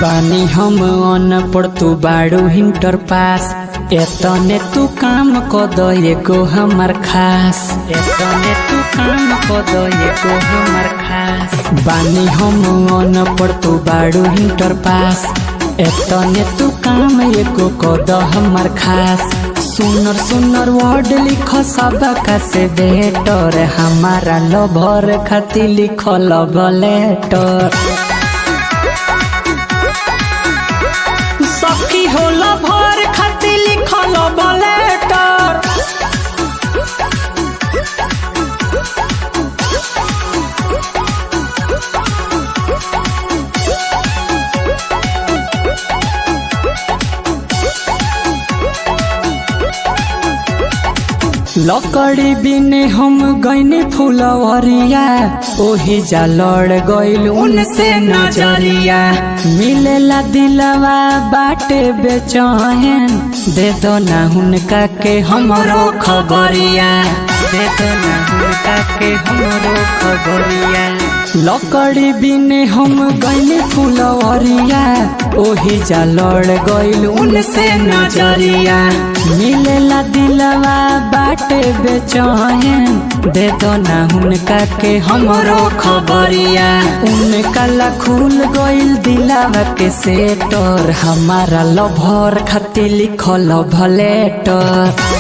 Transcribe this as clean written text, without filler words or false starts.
बानी हम अनपढ़ तू बाड़ू इंटर पास एतने तू काम क द एगो हमर खास एतने तू काम क द एगो हमर खास बानी हम अनपढ़ तू बाड़ू इंटर पास एतने तू काम एगो क द हमर खास सुनर सुनर वर्ड लिख सबका से बेटर हमारा लवर खातिर लिख लव लेटर सखी हो लवर खातिर लिख लव लेटर लकड़ी बिने हम गईने फुलवरिया ओही जा लड़ गईल उनसे नजरिया मिलेला दिलवा बाटे बेचैन दे दो ना उनका के हमरो खबरिया दे दो ना उनका के हमरो खबरिया लकड़ी बिने हम गईने फुलवरिया ओही जा लड़ गईल उनसे नजरिया मिलेला दिलवा बाटे बेचैन दे दो ना उनका के हमरो खबरिया उनका ला खुल गईल दिलवा के सेटर हमारा लवर खातिर लिख लव लेटर